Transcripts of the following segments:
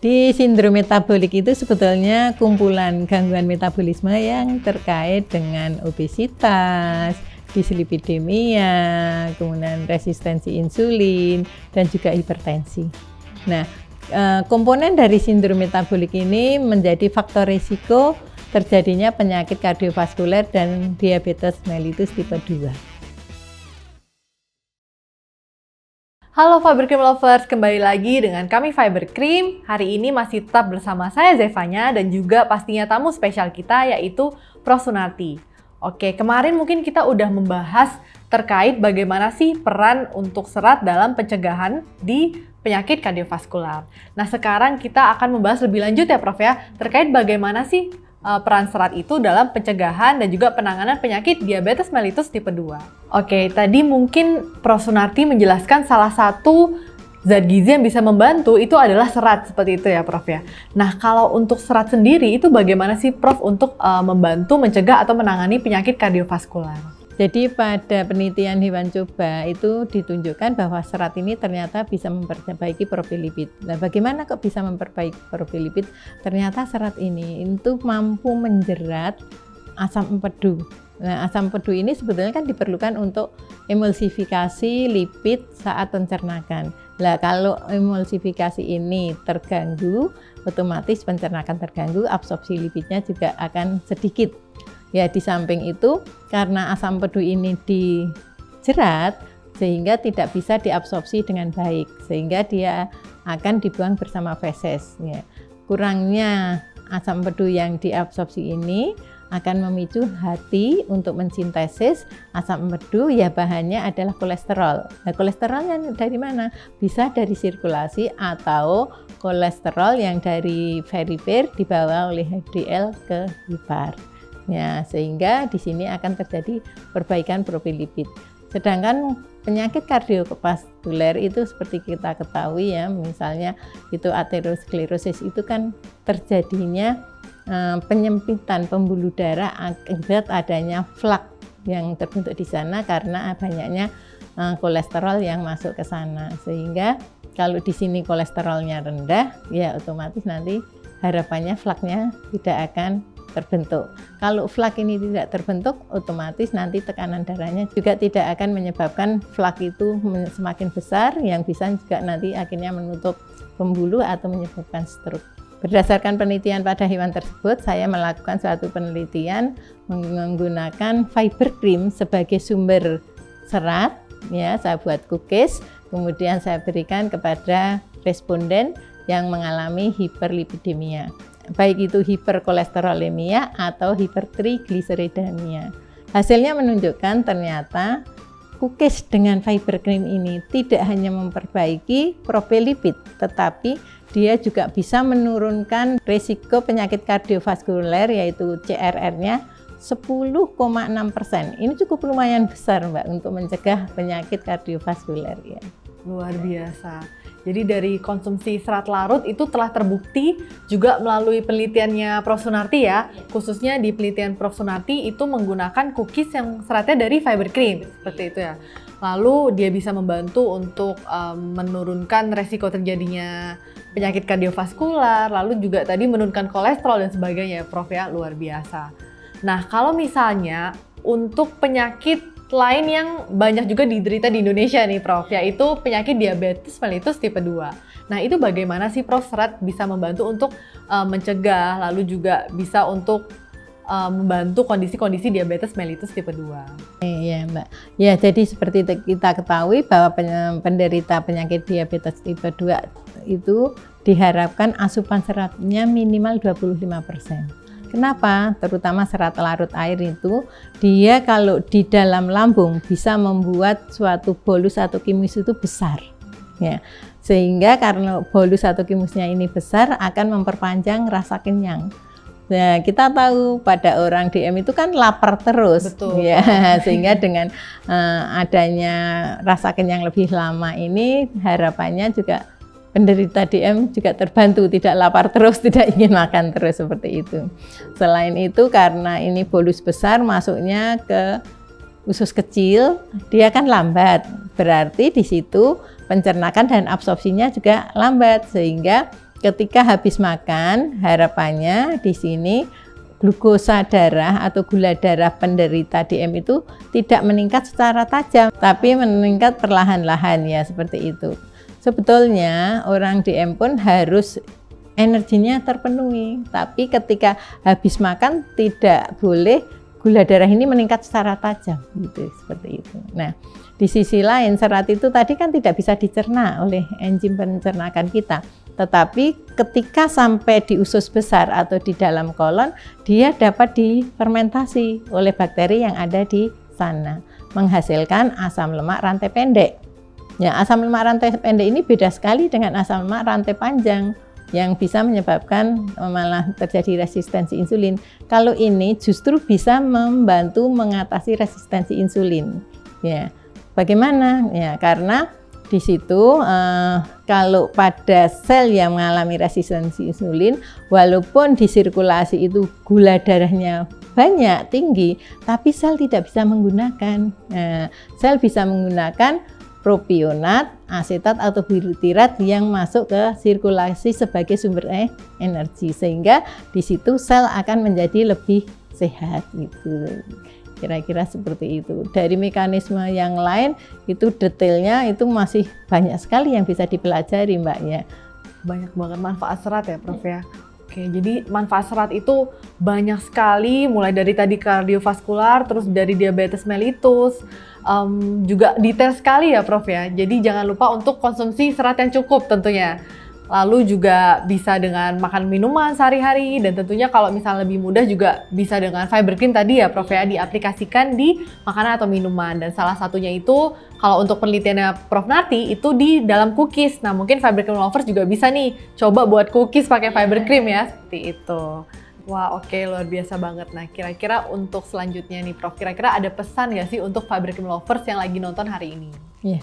Di sindrom metabolik itu sebetulnya kumpulan gangguan metabolisme yang terkait dengan obesitas, dislipidemia, kemudian resistensi insulin, dan juga hipertensi. Nah, komponen dari sindrom metabolik ini menjadi faktor risiko terjadinya penyakit kardiovaskuler dan diabetes mellitus tipe 2. Halo Fiber Cream Lovers, kembali lagi dengan kami Fiber Cream. Hari ini masih tetap bersama saya Zevanya dan juga pastinya tamu spesial kita yaitu Prof. Sunarti. Oke, kemarin mungkin kita udah membahas terkait bagaimana sih peran untuk serat dalam pencegahan di penyakit kardiovaskular. Nah, sekarang kita akan membahas lebih lanjut ya Prof ya, terkait bagaimana sih peran serat itu dalam pencegahan dan juga penanganan penyakit diabetes mellitus tipe 2. Oke, tadi mungkin Prof. Sunarti menjelaskan salah satu zat gizi yang bisa membantu itu adalah serat, seperti itu ya Prof ya. Nah, kalau untuk serat sendiri itu bagaimana sih Prof untuk membantu mencegah atau menangani penyakit kardiovaskular? Jadi pada penelitian hewan coba itu ditunjukkan bahwa serat ini ternyata bisa memperbaiki profil lipid. Nah, bagaimana kok bisa memperbaiki profil lipid? Ternyata serat ini itu mampu menjerat asam empedu. Nah, asam empedu ini sebetulnya kan diperlukan untuk emulsifikasi lipid saat pencernakan. Nah, kalau emulsifikasi ini terganggu, otomatis pencernakan terganggu, absorpsi lipidnya juga akan sedikit. Ya, di samping itu karena asam empedu ini dijerat sehingga tidak bisa diabsorpsi dengan baik, sehingga dia akan dibuang bersama feses. Ya. Kurangnya asam empedu yang diabsorpsi ini akan memicu hati untuk mensintesis asam empedu, ya bahannya adalah kolesterol. Nah, kolesterolnya dari mana? Bisa dari sirkulasi atau kolesterol yang dari periferi dibawa oleh HDL ke hepar. Ya, sehingga di sini akan terjadi perbaikan profil lipid. Sedangkan penyakit kardiovaskuler itu seperti kita ketahui ya, misalnya itu aterosklerosis itu kan terjadinya penyempitan pembuluh darah akibat adanya flak yang terbentuk di sana karena banyaknya kolesterol yang masuk ke sana. Sehingga kalau di sini kolesterolnya rendah, ya otomatis nanti harapannya flaknya tidak akan terbentuk. Kalau flak ini tidak terbentuk, otomatis nanti tekanan darahnya juga tidak akan menyebabkan flak itu semakin besar, yang bisa juga nanti akhirnya menutup pembuluh atau menyebabkan stroke. Berdasarkan penelitian pada hewan tersebut, saya melakukan suatu penelitian menggunakan fiber cream sebagai sumber serat. Ya, saya buat cookies, kemudian saya berikan kepada responden yang mengalami hiperlipidemia, baik itu hiperkolesterolemia atau hipertrigliseridemia. Hasilnya menunjukkan ternyata cookies dengan fiber cream ini tidak hanya memperbaiki profil lipid, tetapi dia juga bisa menurunkan risiko penyakit kardiovaskuler yaitu CRR-nya 10,6%. Ini cukup lumayan besar Mbak untuk mencegah penyakit kardiovaskuler ya. Luar biasa. Jadi dari konsumsi serat larut itu telah terbukti juga melalui penelitiannya Prof. Sunarti ya, khususnya di penelitian Prof. Sunarti itu menggunakan cookies yang seratnya dari fiber cream, seperti itu ya. Lalu dia bisa membantu untuk menurunkan resiko terjadinya penyakit kardiovaskular, lalu juga tadi menurunkan kolesterol dan sebagainya ya Prof ya, luar biasa. Nah, kalau misalnya untuk penyakit lain yang banyak juga diderita di Indonesia nih Prof, yaitu penyakit diabetes mellitus tipe 2. Nah, itu bagaimana sih Prof serat bisa membantu untuk mencegah, lalu juga bisa untuk membantu kondisi-kondisi diabetes mellitus tipe 2? Iya Mbak, ya jadi seperti kita ketahui bahwa penderita penyakit diabetes tipe 2 itu diharapkan asupan seratnya minimal 25%. Kenapa? Terutama serat larut air itu, dia kalau di dalam lambung bisa membuat suatu bolus atau kimus itu besar. Ya. Sehingga karena bolus atau kimusnya ini besar akan memperpanjang rasa kenyang. Nah, kita tahu pada orang DM itu kan lapar terus. Betul. Ya, sehingga dengan adanya rasa kenyang lebih lama ini harapannya juga penderita DM juga terbantu, tidak lapar terus, tidak ingin makan terus seperti itu. Selain itu karena ini bolus besar masuknya ke usus kecil, dia kan lambat. Berarti di situ pencernakan dan absorpsinya juga lambat, sehingga ketika habis makan, harapannya di sini glukosa darah atau gula darah penderita DM itu tidak meningkat secara tajam, tapi meningkat perlahan-lahan ya, seperti itu. Sebetulnya orang DM pun harus energinya terpenuhi, tapi ketika habis makan tidak boleh gula darah ini meningkat secara tajam, gitu, seperti itu. Nah, di sisi lain serat itu tadi kan tidak bisa dicerna oleh enzim pencernaan kita. Tetapi ketika sampai di usus besar atau di dalam kolon, dia dapat difermentasi oleh bakteri yang ada di sana, menghasilkan asam lemak rantai pendek. Ya, asam lemak rantai pendek ini beda sekali dengan asam lemak rantai panjang yang bisa menyebabkan malah terjadi resistensi insulin. Kalau ini justru bisa membantu mengatasi resistensi insulin. Ya, bagaimana? Ya, karena di situ kalau pada sel yang mengalami resistensi insulin, walaupun di sirkulasi itu gula darahnya banyak, tinggi, tapi sel tidak bisa menggunakan. Sel bisa menggunakan propionat, asetat atau butirat yang masuk ke sirkulasi sebagai sumber energi, sehingga di situ sel akan menjadi lebih sehat gitu. Kira-kira seperti itu. Dari mekanisme yang lain itu detailnya itu masih banyak sekali yang bisa dipelajari, Mbak, ya. Banyak banget manfaat serat ya, Prof ya. Oke, jadi manfaat serat itu banyak sekali, mulai dari tadi kardiovaskular, terus dari diabetes mellitus, juga detail sekali ya, Prof ya. Jadi jangan lupa untuk konsumsi serat yang cukup tentunya. Lalu juga bisa dengan makan minuman sehari-hari, dan tentunya kalau misalnya lebih mudah juga bisa dengan fiber cream tadi ya, Prof ya, diaplikasikan di makanan atau minuman. Dan salah satunya itu kalau untuk penelitiannya Prof Narti itu di dalam cookies. Nah, mungkin fiber cream lovers juga bisa nih coba buat cookies pakai fiber cream ya, seperti itu. Wah, oke, luar biasa banget. Nah, kira-kira untuk selanjutnya nih, Prof, kira-kira ada pesan nggak sih untuk fiber cream lovers yang lagi nonton hari ini? Iya.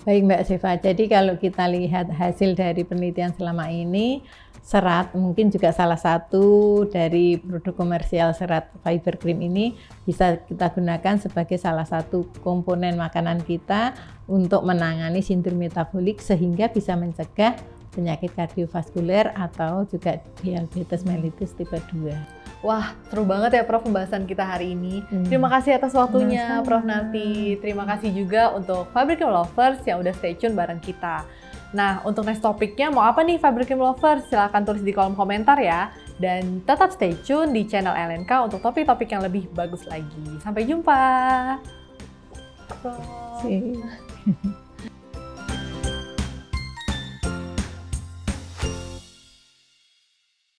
Baik, Mbak Seva, jadi kalau kita lihat hasil dari penelitian selama ini, serat mungkin juga salah satu dari produk komersial serat fiber cream ini bisa kita gunakan sebagai salah satu komponen makanan kita untuk menangani sindrom metabolik sehingga bisa mencegah penyakit kardiovaskuler atau juga diabetes mellitus tipe 2. Wah, seru banget ya, Prof, pembahasan kita hari ini. Terima kasih atas waktunya, Prof Narti. Terima kasih juga untuk Fiber Cream Lovers yang udah stay tune bareng kita. Nah, untuk next topiknya mau apa nih Fiber Cream Lovers? Silahkan tulis di kolom komentar ya. Dan tetap stay tune di channel LNK untuk topik-topik yang lebih bagus lagi. Sampai jumpa! Prof.